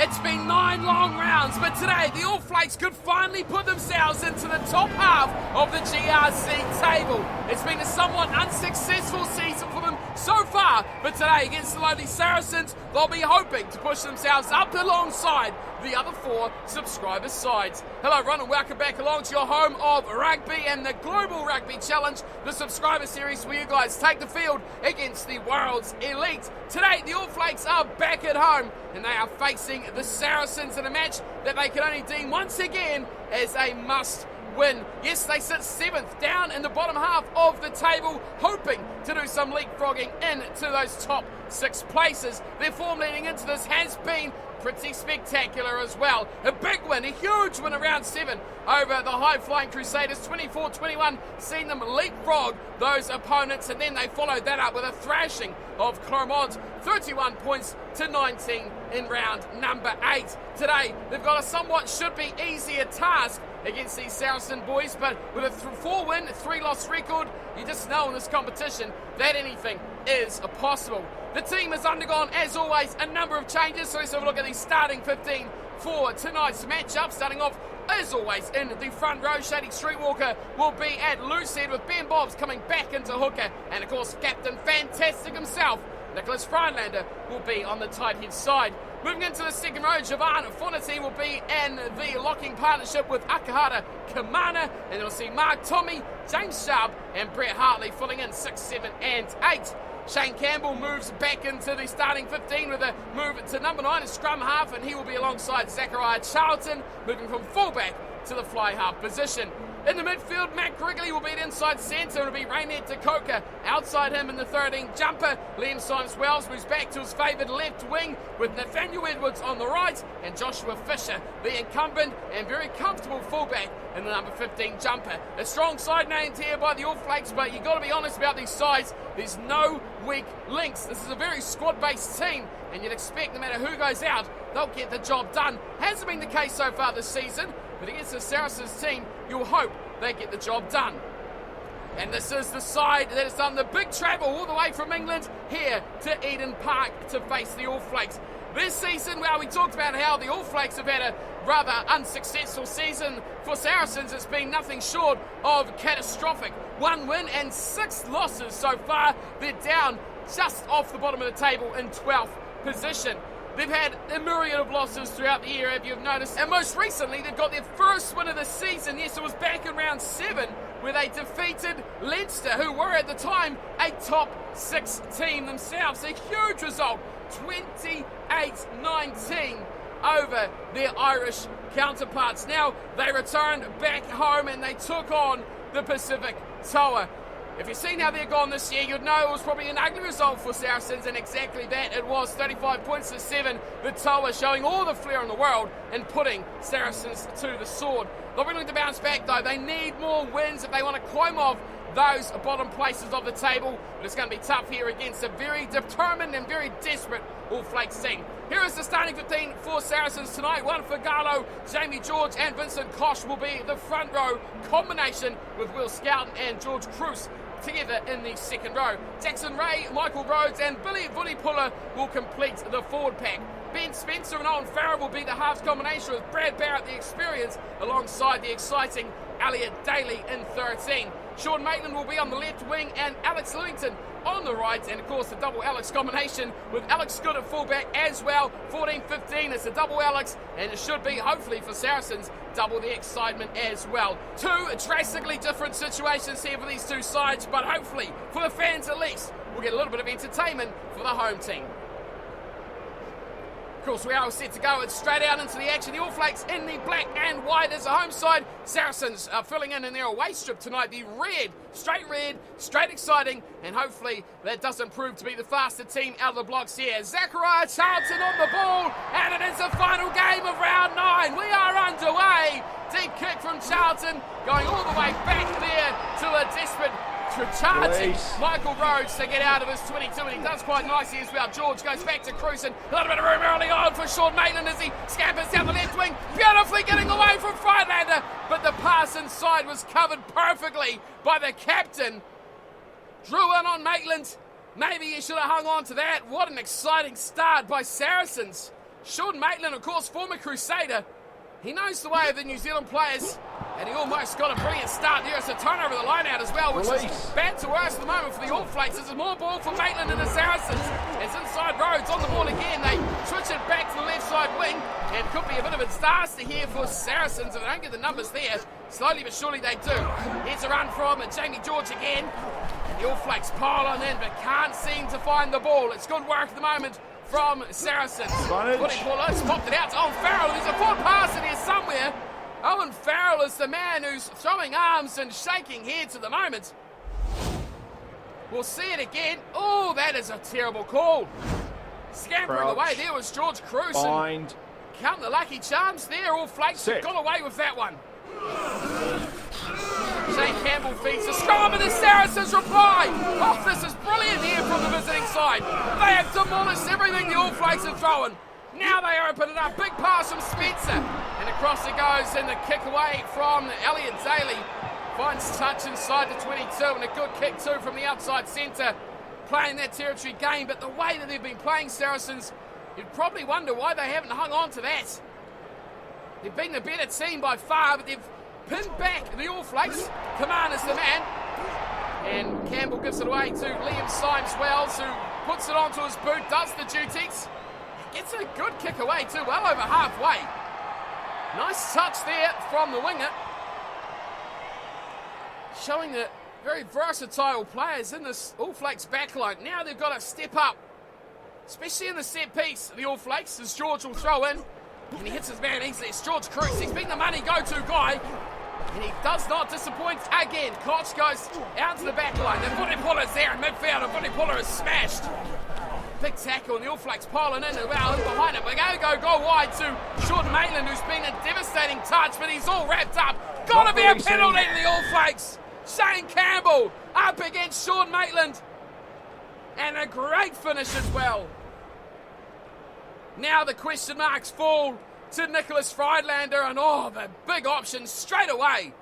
It's been 9 long rounds, but today the All Flakes could finally put themselves into the top half of the GRC table. It's been a somewhat unsuccessful season for them so far, but today against the lowly Saracens, they'll be hoping to push themselves up alongside the other 4 subscriber sides. Hello everyone and welcome back along to your home of rugby and the Global Rugby Challenge, the subscriber series where you guys take the field against the world's elite. Today the All Flakes are back at home and they are facing the Saracens in a match that they can only deem once again as a must win. Yes, they sit 7th down in the bottom half of the table, hoping to do some leapfrogging into those top 6 places. Their form leading into this has been pretty spectacular as well. A big win, a huge win around 7 over the high-flying Crusaders, 24-21, seen them leapfrog those opponents, and then they followed that up with a thrashing of Clermont, 31 points to 19 in round number 8. Today, they've got a somewhat should be easier task against these Saracen boys, but with a 4-win, 3-loss record, you just know in this competition that anything is possible. The team has undergone, as always, a number of changes, so let's have a look at the starting 15 for tonight's matchup. Starting off, as always, in the front row, Shady Streetwalker will be at loose head with Ben Bobbs coming back into hooker, and of course, Captain Fantastic himself, Nicholas Freinlander, will be on the tight head side. Moving into the second row, Javan Fonity will be in the locking partnership with Akahara Kamana, and you'll see Mark Tommy, James Sharp, and Brett Hartley filling in 6, 7, and 8. Shane Campbell moves back into the starting 15 with a move to number 9, a scrum half, and he will be alongside Zachariah Charlton, moving from fullback to the fly half position. In the midfield, Matt Grigley will be at inside centre. It'll be Raynette Dakoka outside him in the 13 jumper. Liam Symes-Wells moves back to his favoured left wing with Nathaniel Edwards on the right and Joshua Fisher, the incumbent and very comfortable fullback in the number 15 jumper. A strong side named here by the All Flakes, but you've got to be honest about these sides. There's no weak links. This is a very squad-based team, and you'd expect no matter who goes out, they'll get the job done. Hasn't been the case so far this season, but against the Saracens team, you'll hope they get the job done. And this is the side that has done the big travel all the way from England here to Eden Park to face the All Flakes. This season, well, we talked about how the All Flakes have had a rather unsuccessful season. For Saracens, it's been nothing short of catastrophic. 1 win and 6 losses so far. They're down just off the bottom of the table in 12th position. They've had a myriad of losses throughout the year, if you've noticed. And most recently, they've got their first win of the season. Yes, it was back in round 7, where they defeated Leinster, who were at the time a top 6 team themselves. A huge result, 28-19 over their Irish counterparts. Now, they returned back home and they took on the Pacific Toa. If you've seen how they're gone this year, you'd know it was probably an ugly result for Saracens, and exactly that it was. 35 points to 7. The Toa showing all the flair in the world and putting Saracens to the sword. They're willing to bounce back though. They need more wins if they want to climb off those bottom places of the table, but it's going to be tough here against a very determined and very desperate All Flakes team. Here is the starting 15 for Saracens tonight. One for Garlow, Jamie George and Vincent Koch will be the front row combination with Will Scouten and George Cruz together in the second row. Jackson Ray, Michael Rhodes and Billy Vunipola will complete the forward pack. Ben Spencer and Owen Farrell will be the halves combination with Brad Barrett, the experience, alongside the exciting Elliot Daly in 13. Sean Maitland will be on the left wing and Alex Lewington on the right, and of course the double Alex combination with Alex Good at fullback as well. 14-15, it's a double Alex, and it should be, hopefully for Saracens, double the excitement as well. 2 drastically different situations here for these 2 sides, but hopefully, for the fans at least, we'll get a little bit of entertainment for the home team. Of course, we are all set to go. It's straight out into the action. The All Flakes in the black and white as a home side. Saracens are filling in their away strip tonight. The red, straight exciting, and hopefully that doesn't prove to be the faster team out of the blocks here. Zachariah Charlton on the ball, and it is the final game of round 9. We are underway. Deep kick from Charlton, going all the way back there to a desperate charging Michael Rhodes to get out of his 22, and he does quite nicely as well. George goes back to Cruz, and a little bit of room early on for Sean Maitland as he scampers down the left wing, beautifully getting away from Freinlander, but the pass inside was covered perfectly by the captain. Drew in on Maitland. Maybe he should have hung on to that. What an exciting start by Saracens. Sean Maitland, of course, former Crusader. He knows the way of the New Zealand players, and he almost got a brilliant start there. It's a turn over the line out as well, which is bad to worse at the moment for the All Flakes. There's more ball for Maitland and the Saracens. As inside Rhodes on the ball again, they switch it back to the left side wing, and could be a bit of a disaster here for Saracens if they don't get the numbers there. Slowly but surely they do. Here's a run from Jamie George again, and the All Flakes pile on in, but can't seem to find the ball. It's good work at the moment from Saracens. Footy pullers popped it out to Owen Farrell. There's a forward pass in here somewhere. Owen Farrell is the man who's throwing arms and shaking heads at the moment. We'll see it again. Oh, that is a terrible call. Scampering away there was George Cruz. Count the lucky charms there. All Flakes have got away with that one. Shane Campbell feeds the scrum and the Saracens reply. Oh, this is brilliant here from the visiting side. They have demolished everything the All Flakes have thrown. Now they open it up. Big pass from Spencer. And across it goes, and the kick away from Elliot Daly. Finds touch inside the 22, and a good kick too from the outside centre. Playing that territory game, but the way that they've been playing Saracens, you'd probably wonder why they haven't hung on to that. They've been the better team by far, but they've pinned back the All Flakes. Kamana's the man. And Campbell gives it away to Liam Symes-Wells, who puts it onto his boot, does the duties. Gets a good kick away too, well over halfway. Nice touch there from the winger. Showing the very versatile players in this All Flakes backline. Now they've got to step up, especially in the set piece. The All Flakes, as George will throw in. And he hits his man easily. It's George Cruz. He's been the money go-to guy. And he does not disappoint again. Koch goes out to the back line. The footy puller's there in midfield. The footy puller is smashed. Big tackle, and the All Flakes piling in well behind him. We go wide to Sean Maitland, who's been a devastating touch, but he's all wrapped up. Gotta be a penalty to the All Flakes. Shane Campbell up against Sean Maitland. And a great finish as well. Now the question marks fall to Nicholas Friedlander, and the big option straight away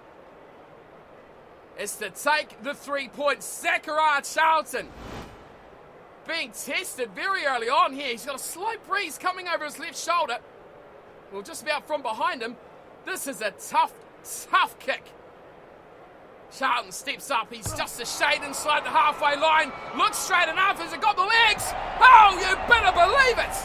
is to take the 3 points. Zachariah Charlton being tested very early on here. He's got a slight breeze coming over his left shoulder. Well, just about from behind him. This is a tough kick. Charlton steps up. He's just a shade inside the halfway line. Looks straight enough. Has it got the legs? Oh, you better believe it.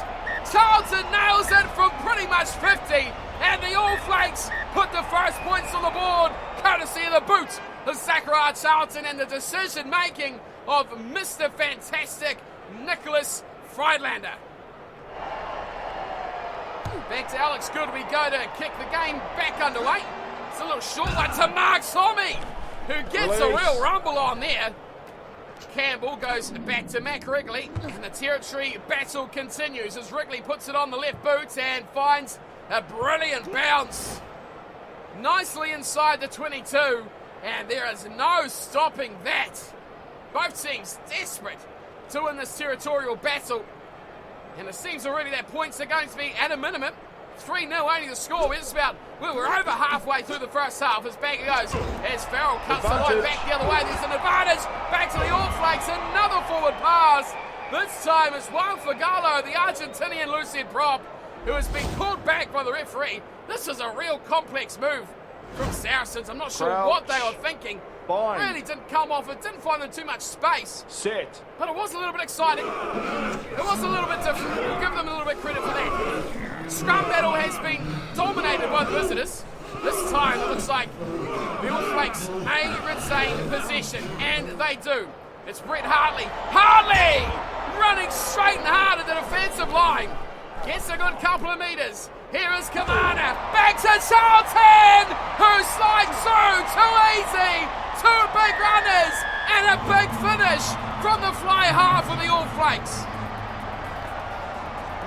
Charlton nails it from pretty much 50. And the All Flakes put the first points on the board, courtesy of the boot of Zachariah Charlton and the decision-making of Mr. Fantastic Nicholas Friedlander. Back to Alex Good we go to kick the game back underway. It's a little short one to Mark Sommy, who gets a real rumble on there. Campbell goes back to Mac Wrigley, and the territory battle continues as Wrigley puts it on the left boot and finds a brilliant bounce. Nicely inside the 22, and there is no stopping that. Both teams desperate to win this territorial battle. And it seems already that points are going to be at a minimum. 3-0 only the score. We're over halfway through the first half as back it goes. As Farrell cuts the line back the other way. There's an advantage. Back to the All Flakes. Another forward pass. This time it's Juan Fagalo, the Argentinian lucid prop, who has been called back by the referee. This is a real complex move from Saracens. I'm not sure what they were thinking. Really didn't come off. It didn't find them too much space. But it was a little bit exciting. It was a little bit different. We'll give them a little bit credit for that. Scrum battle has been dominated by the visitors. This time it looks like the All Flakes may retain possession, and they do. It's Brett Hartley. Hartley running straight and hard at the defensive line. Gets a good couple of metres. Here is Kamana. Back to Charlton, who slides through. Too easy. Two big runners and a big finish from the fly half of the All Flakes.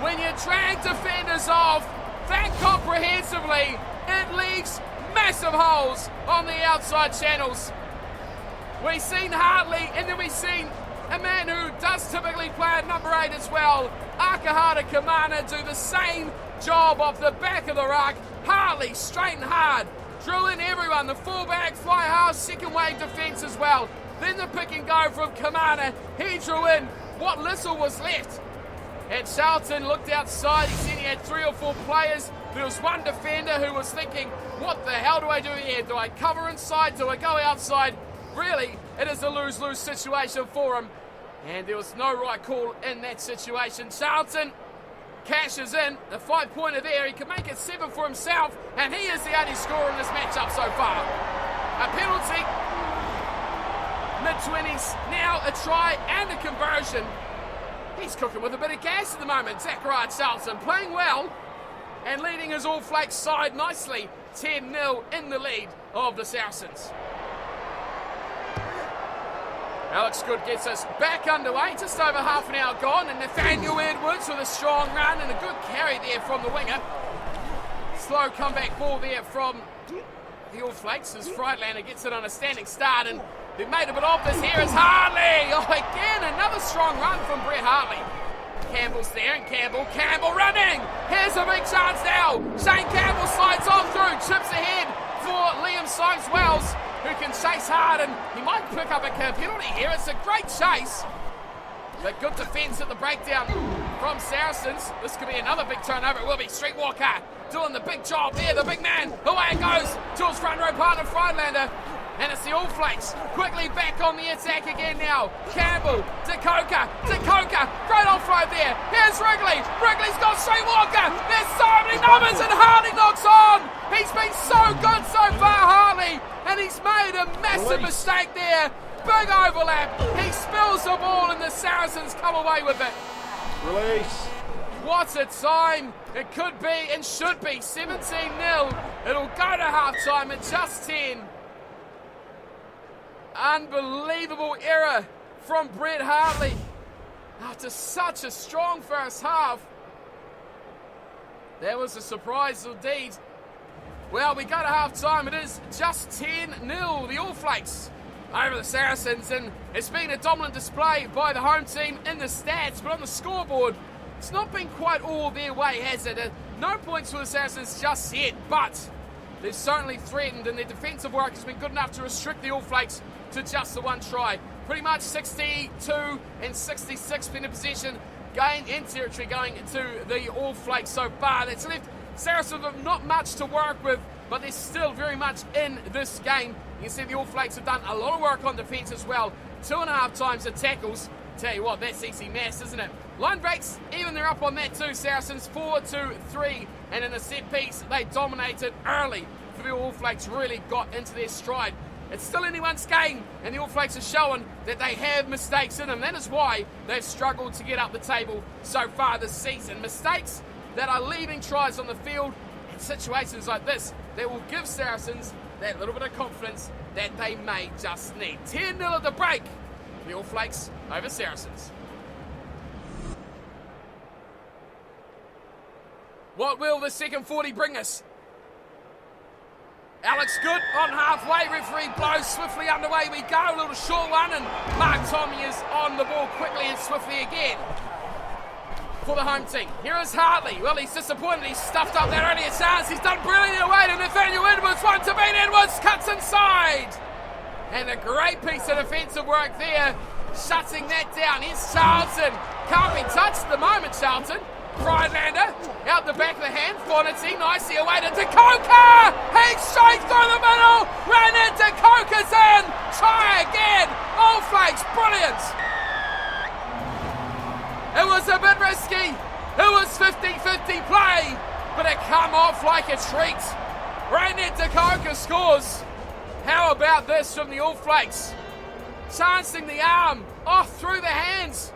When you drag defenders off that comprehensively, it leaves massive holes on the outside channels. We've seen Hartley, and then we've seen a man who does typically play at number 8 as well, Akahata Kamana, do the same job off the back of the ruck. Hartley straight and hard, drill in everyone, the fullback, fly half, second wave defence as well. Then the pick and go from Kamana. He drew in what little was left And Charlton looked outside. He said he had 3 or 4 players. There was one defender who was thinking, what the hell do I do here? Do I cover inside? Do I go outside? Really, it is a lose-lose situation for him. And there was no right call in that situation. Charlton cashes in. The 5-pointer there. He can make it 7 for himself. And he is the only scorer in this matchup so far. A penalty. Mid-20s. Now a try and a conversion. He's cooking with a bit of gas at the moment. Zachariah Charlton playing well and leading his All Flakes side nicely. 10-0 in the lead of the Saracens. Alex Good gets us back underway. Just over half an hour gone. And Nathaniel Edwards with a strong run and a good carry there from the winger. Slow comeback ball there from the All Flakes as Friedlander gets it on a standing start. And they've made a bit of this. Here is Hartley. Oh, again, another strong run from Brett Hartley. Campbell's there, and Campbell running. Here's a big chance now. Shane Campbell slides on through, chips ahead for Liam Sykes-Wells, who can chase hard, and he might pick up a penalty here. It's a great chase. But good defence at the breakdown from Saracens. This could be another big turnover. It will be Streetwalker doing the big job there, the big man. Away it goes to his front row partner, Friedlander. And it's the All Flakes quickly back on the attack again now. Campbell, Dakota, great offload there. Here's Wrigley. Wrigley's got Streetwalker. There's so many numbers, and Hartley knocks on. He's been so good so far, Hartley, and he's made a massive mistake there. Big overlap. He spills the ball, and the Saracens come away with it. Release. What a time. It could be and should be 17-0. It'll go to halftime at just 10. Unbelievable error from Brett Hartley after such a strong first half. That was a surprise indeed. Well, we go to half-time. It is just 10-0, the All Flakes over the Saracens, and it's been a dominant display by the home team in the stats, but on the scoreboard, it's not been quite all their way, has it? No points for the Saracens just yet, but they've certainly threatened, and their defensive work has been good enough to restrict the All Flakes to just the one try. Pretty much 62 and 66 in possession, gain in territory going to the All Flakes so far. That's left Saracens with not much to work with, but they're still very much in this game. You can see the All Flakes have done a lot of work on defence as well. 2.5 times the tackles. Tell you what, that's easy maths, isn't it? Line breaks, even they're up on that too. Saracens 4-2-3, and in the set piece, they dominated early. For the All Flakes really got into their stride. It's still anyone's game, and the All Flakes are showing that they have mistakes in them. That is why they've struggled to get up the table so far this season. Mistakes that are leaving tries on the field, and situations like this that will give Saracens that little bit of confidence that they may just need. 10-0 at the break. The All Flakes over Saracens. What will the second 40 bring us? Alex Good on halfway, referee blows swiftly underway we go, a little short one, and Mark Tommy is on the ball quickly and swiftly again for the home team. Here is Hartley. Well, he's disappointed, he's stuffed up that earlier chance, he's done brilliantly away to Nathaniel Edwards, one to beat Edwards, cuts inside, and a great piece of defensive work there, shutting that down. Here's Charlton, can't be touched at the moment, Charlton. Friedlander, out the back of the hand, Fornity, nicely away to Dakota! He's straight through the middle, ran into Dakota's in! Try again! All Flakes, brilliant! It was a bit risky, it was 50-50 play, but it come off like a treat. Rainet Dakota scores. How about this from the All Flakes? Chancing the arm, off through the hands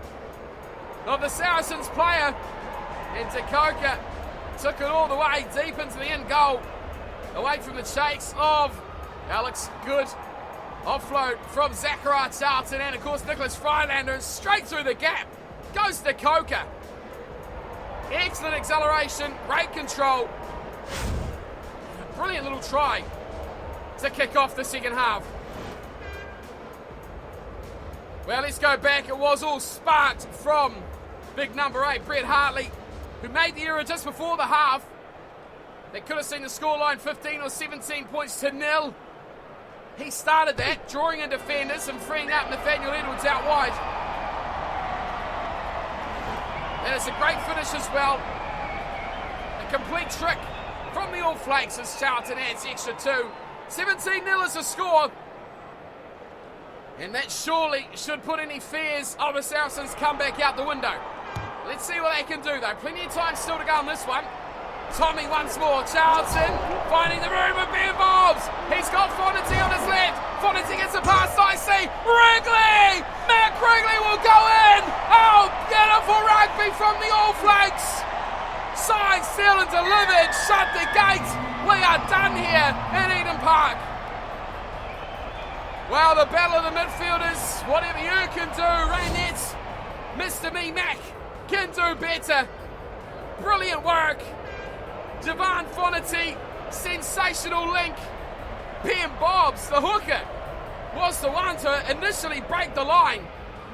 of the Saracens player. And Dakota took it all the way deep into the end goal. Away from the chase of Alex Good. Offload from Zachariah Charlton and of course Nicholas Friedlander straight through the gap. Goes Dakota. Excellent acceleration, great control. Brilliant little try to kick off the second half. Well, let's go back. It was all sparked from big number 8, Brett Hartley, who made the error just before the half. They could have seen the scoreline 15 or 17 points to nil. He started that, drawing in defenders and freeing up Nathaniel Edwards out wide. And And it's a great finish as well. A complete trick from the All Flakes as Charlton adds the extra 2. 17-0 is the score. And that surely should put any fears of the Saracens comeback out the window. Let's see what they can do though. Plenty of time still to go on this one. Tommy once more. Charlton finding the room with Ben Bobs. He's got Fonity on his left. Fonity gets a pass, I see. Wrigley! Matt Wrigley will go in. Oh, beautiful rugby from the All Flakes. Signed, sealed and delivered. Shut the gate. We are done here in Eden Park. Well, the battle of the midfielders, whatever you can do, Raynette, Mr. Me Mac can do better. Brilliant work. Javan Fonity, sensational link. Ben Bobs, the hooker, was the one to initially break the line.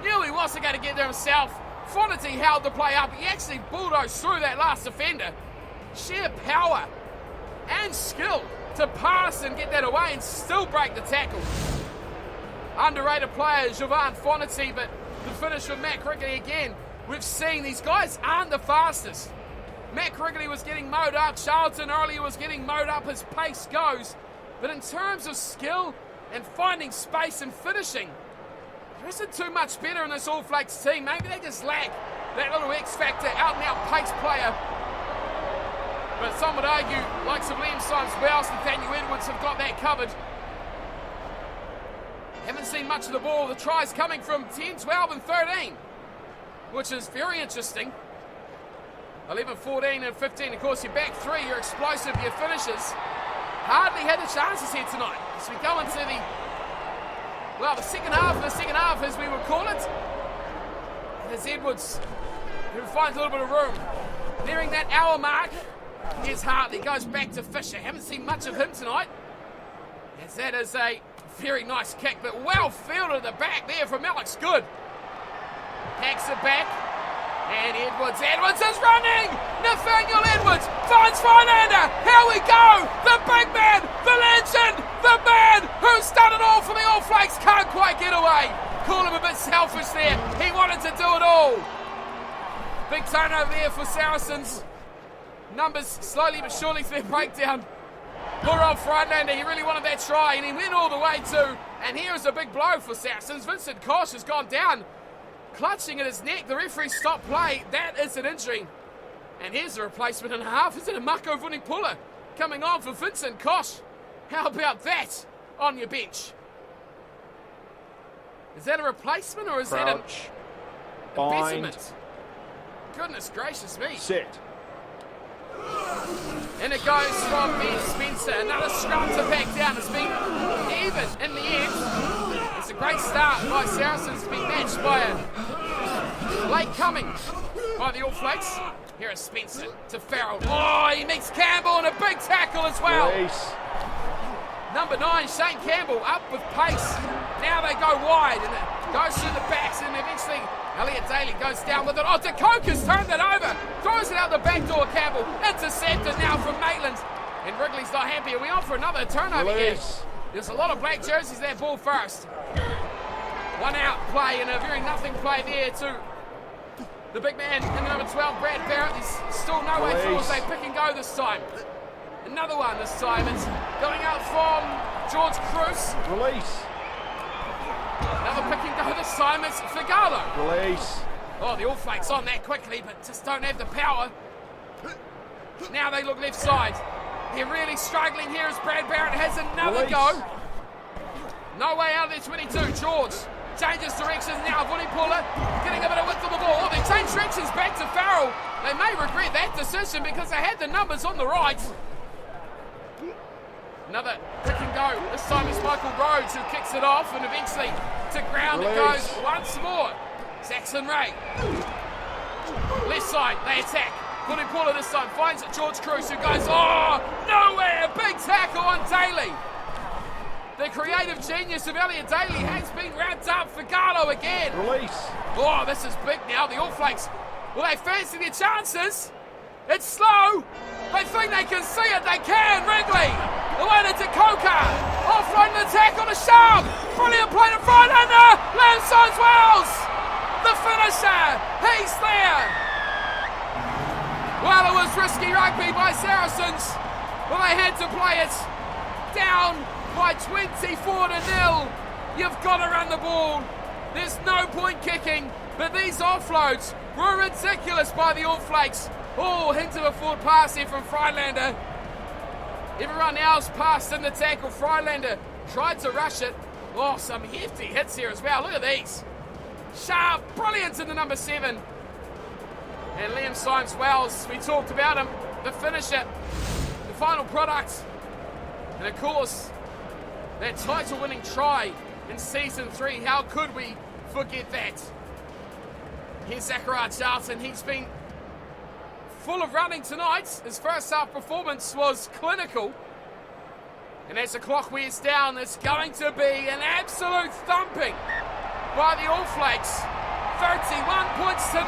Knew he wasn't going to get there himself. Fonity held the play up. He actually bulldozed through that last defender. Sheer power and skill to pass and get that away and still break the tackle. Underrated player, Javan Fonity, but the finish with Matt Wrigley again. We've seen these guys aren't the fastest. Matt Wrigley was getting mowed up. Charlton earlier was getting mowed up as pace goes. But in terms of skill and finding space and finishing, there isn't too much better in this All Flakes team. Maybe they just lack that little X factor, out and out pace player. But some would argue, likes of Liam Symes-Wells, Nathaniel Edwards have got that covered. Haven't seen much of the ball. The tries coming from 10, 12 and 13, which is very interesting. 11, 14 and 15. Of course, your back three, you're explosive, your finishers. Hardly had the chances here tonight. As we go into the second half, as we would call it. There's Edwards, who finds a little bit of room. Nearing that hour mark, here's Hartley, goes back to Fisher. Haven't seen much of him tonight. As that is a very nice kick, but well fielded at the back there from Alex Good. Hacks it back, and Edwards is running! Nathaniel Edwards finds Freilander! Here we go! The big man, the legend, the man who's done it all for the All Flakes can't quite get away. Call him a bit selfish there. He wanted to do it all. Big turnover there for Saracens. Numbers slowly but surely through their breakdown. Poor old Freilander, he really wanted that try, and he went all the way too. And here is a big blow for Saracens. Vincent Koch has gone down, clutching at his neck. The referee stopped play. That is an injury. And here's a replacement and a half. Is it a Mako Vunipola coming on for Vincent Koch? How about that on your bench? Is that a replacement or is Crouch. That a betterment? Goodness gracious me. Set. And it goes from Ben Spencer. Another scrum to back down. It's been even in the end. It's a great start by Saracens, to be matched by a late coming by the All Flakes. Here is Spencer to Farrell. Oh, he meets Campbell and a big tackle as well. Release. Number 9, Shane Campbell, up with pace. Now they go wide, and it goes through the backs, and eventually Elliot Daly goes down with it. Oh, DeCoker's turned that over. Throws it out the back door, Campbell. Intercepted now from Maitland. And Wrigley's not happy. Are we on for another turnover here? There's a lot of black jerseys there, ball first. One out play, and a very nothing play there to the big man in the number 12, Brad Barrett. There's still no way through as they pick and go this time. Another one this time. It's going out from George Cruz. Release. Another pick and go this time. It's Figalo. Release. Oh, the All Flakes on that quickly, but just don't have the power. Now they look left side. They're really struggling here as Brad Barrett has another go. No way out of there, 22. George changes directions now. Vunipola getting a bit of width on the ball. Oh, they change directions back to Farrell. They may regret that decision because they had the numbers on the right. Another pick and go. This time it's Michael Rhodes who kicks it off, and eventually to ground it goes once more. Saxon Ray. Left side, they attack. Vunipola this time finds George Cruz who goes, oh, nowhere. Big tackle on Daly. The creative genius of Elliot Daly has been wrapped up for Garlow again. Release. Oh, this is big now. The All Flakes, will they fancy their chances? It's slow. They think they can see it. They can. Wrigley. The way to Dakota. Offloading the attack on a sharp. Brilliant play to Freilander. Liam Symes-Wells. The finisher. He's there. risky rugby by Saracens. Well, they had to play it. Down by 24-0. You've got to run the ball. There's no point kicking, but these offloads were ridiculous by the All Flakes. Oh, hint of a forward pass here from Freilander. Everyone else passed in the tackle. Freilander tried to rush it. Oh, some hefty hits here as well. Look at these. Sharp, brilliant in the number 7. And Liam Symes-Wells, we talked about him, the finisher, the final product. And of course, that title-winning try in Season 3. How could we forget that? Here's Zachariah Charlton. He's been full of running tonight. His first half performance was clinical. And as the clock wears down, it's going to be an absolute thumping by the All Flakes. 31 points to 0.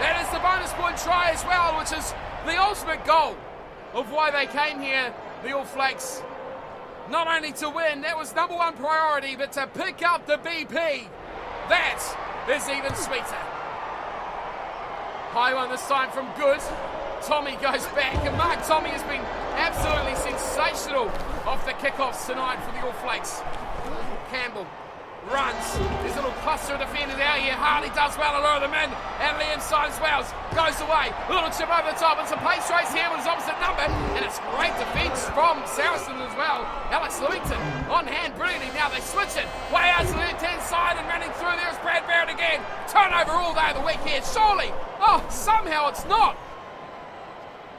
That is the bonus point try as well, which is the ultimate goal of why they came here, the All Flakes. Not only to win, that was number 1 priority, but to pick up the BP. That is even sweeter. High one this time from Good. Tommy goes back, and Mark Tommy has been absolutely sensational off the kickoffs tonight for the All Flakes. Campbell runs. There's a little cluster of defenders out here. Harley does well to lure them in, and Liam Symes-Wells goes away. A little chip over the top, and some pace race here with his opposite number, and it's great defence from Saracens as well. Alex Lewington on hand brilliantly. Now they switch it way out to the left-hand side, and running through there is Brad Barrett again. Turnover all day of the week here, surely. Oh, somehow it's not.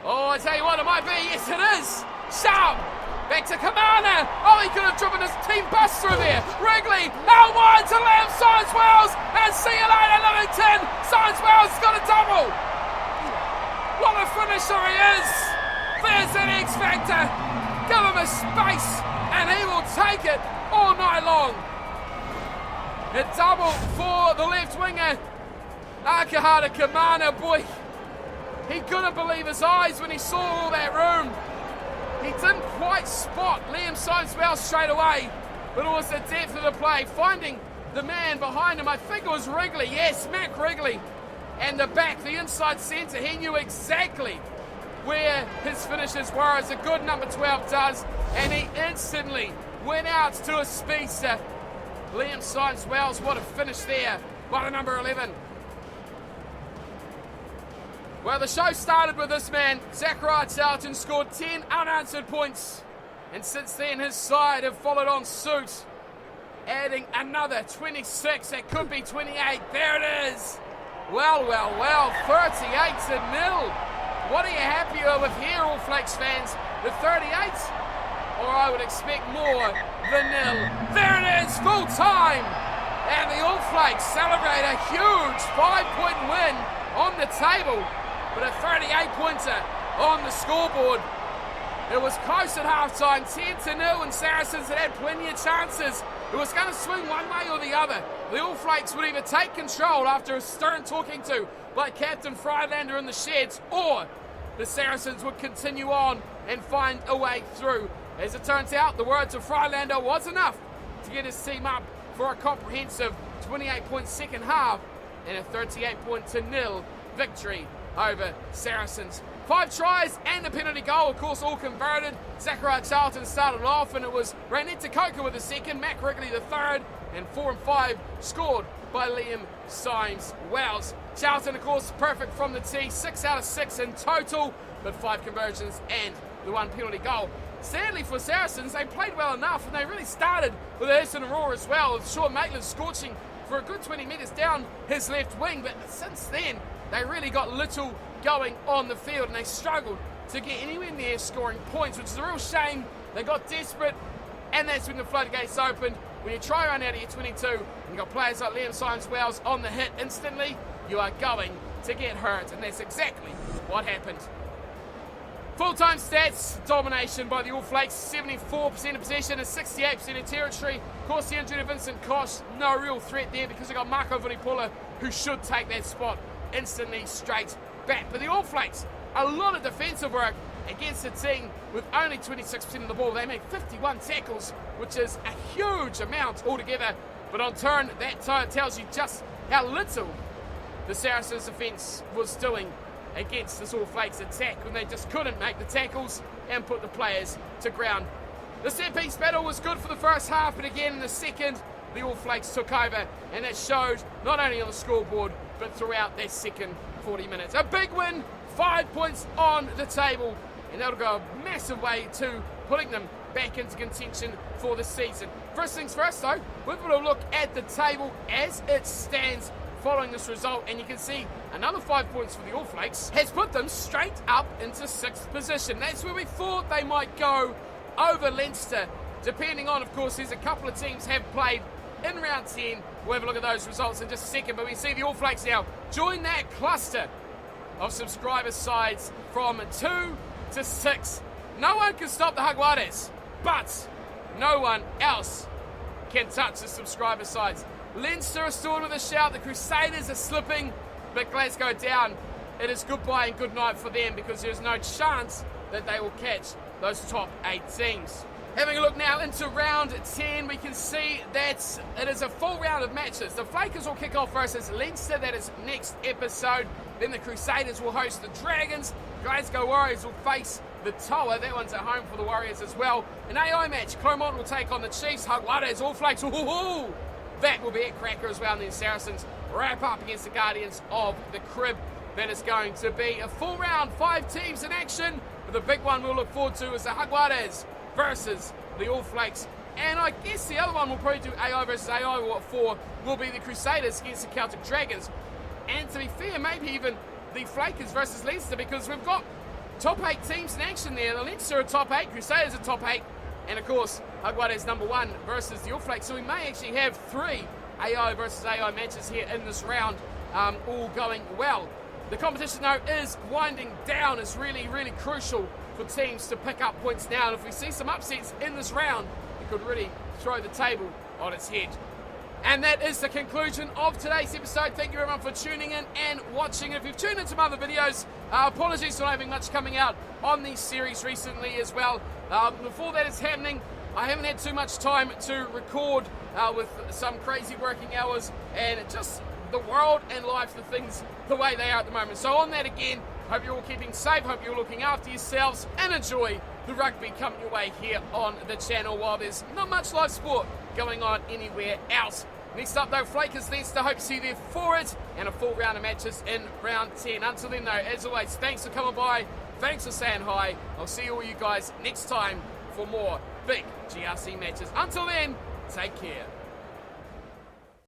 Oh, I tell you what, it might be. Yes, it is. Sharp. Back to Kamana. Oh, he could have driven his team bus through there. Wrigley out wide to Liam Symes-Wells. And see you later, Livington. Symes-Wells has got a double. What a finisher he is. There's an X factor. Give him a space and he will take it all night long. A double for the left winger. Akahata Kamana, boy. He couldn't believe his eyes when he saw all that room. He didn't quite spot Liam Symes-Wells straight away, but it was the depth of the play, finding the man behind him. I think it was Wrigley, yes, Mac Wrigley. And the back, the inside centre, he knew exactly where his finishes were, as a good number 12 does, and he instantly went out to a speedster. Liam Symes-Wells, what a finish there by the number 11. Well, the show started with this man. Zachariah Charlton scored 10 unanswered points. And since then, his side have followed on suit, adding another 26. That could be 28. There it is. Well, 38-0. What are you happier with here, All Flakes fans? The 38? Or I would expect more than 0. There it is, full time. And the All Flakes celebrate a huge 5-point win on the table. But a 38-pointer on the scoreboard. It was close at halftime, 10-0, and Saracens had plenty of chances. It was going to swing one way or the other. The All Flakes would either take control after a stern talking to by Captain Freilander in the sheds, or the Saracens would continue on and find a way through. As it turns out, the words of Freilander was enough to get his team up for a comprehensive 28-point second half and a 38-0 victory over Saracens. 5 tries and a penalty goal, of course, all converted. Zachariah Charlton started off, and it was Ranetta Coker with the second, Mac Wrigley the third, and 4 and 5 scored by Liam Symes-Wells. Charlton, of course, perfect from the tee, 6 out of 6 in total, but 5 conversions and the 1 penalty goal. Sadly for Saracens, they played well enough, and they really started with a hiss and a roar as well, with Sean Maitland scorching for a good 20 metres down his left wing, but since then, they really got little going on the field, and they struggled to get anywhere near scoring points, which is a real shame. They got desperate, and that's when the floodgates opened. When you try run out of your 22, and you've got players like Liam Symes-Wells on the hit instantly, you are going to get hurt, and that's exactly what happened. Full-time stats, domination by the All Flakes, 74% of possession and 68% of territory. Of course, the injury of Vincent Koch, no real threat there because they got Marco Vunipola, who should take that spot instantly straight back. But the All Flakes, a lot of defensive work against a team with only 26% of the ball. They made 51 tackles, which is a huge amount altogether. But on turn, that tells you just how little the Saracens defence was doing against this All Flakes attack when they just couldn't make the tackles and put the players to ground. The set-piece battle was good for the first half, but again in the second, the All Flakes took over, and that showed not only on the scoreboard, but throughout their second 40 minutes. A big win, 5 points on the table, and that'll go a massive way to putting them back into contention for the season. First things first though, we've got a look at the table as it stands following this result, and you can see another 5 points for the All Flakes has put them straight up into 6th position. That's where we thought they might go over Leinster, depending on, of course, there's a couple of teams have played in round 10. We'll have a look at those results in just a second, but we see the All Flakes now join that cluster of subscriber sides from 2 to 6. No one can stop the Jaguares, but no one else can touch the subscriber sides. Leinster are still with a shout, the Crusaders are slipping, but Glasgow down. It is goodbye and good night for them, because there's no chance that they will catch those top 8 teams. Having a look now into round 10, we can see that it is a full round of matches. The Flakers will kick off versus Leinster, that is next episode. Then the Crusaders will host the Dragons. Glasgow Warriors will face the Toa, that one's at home for the Warriors as well. An AI match, Clermont will take on the Chiefs. Jaguares, All Flakes, that will be a cracker as well. And then Saracens wrap up against the Guardians of the Crib. That is going to be a full round, 5 teams in action. But the big one we'll look forward to is the Jaguares versus the All Flakes. And I guess the other one will probably do AI versus AI, or what for will be the Crusaders against the Celtic Dragons. And to be fair, maybe even the Flakers versus Leinster, because we've got top 8 teams in action there. The Leinster are top 8, Crusaders are top 8, and of course, Jaguares number 1 versus the All Flakes. So we may actually have 3 AI versus AI matches here in this round, all going well. The competition, though, is winding down. It's really, really crucial for teams to pick up points now. And if we see some upsets in this round, it could really throw the table on its head. And that is the conclusion of today's episode. Thank you everyone for tuning in and watching. If you've tuned into some other videos, apologies for not having much coming out on these series recently as well. Before that is happening, I haven't had too much time to record with some crazy working hours and just the world and life, the things the way they are at the moment. So on that again, hope you're all keeping safe, hope you're looking after yourselves, and enjoy the rugby coming your way here on the channel while there's not much live sport going on anywhere else. Next up though, Flakers Leinster, hope to see you there for it, and a full round of matches in round 10. Until then though, as always, thanks for coming by, thanks for saying hi. I'll see all you guys next time for more big GRC matches. Until then, take care.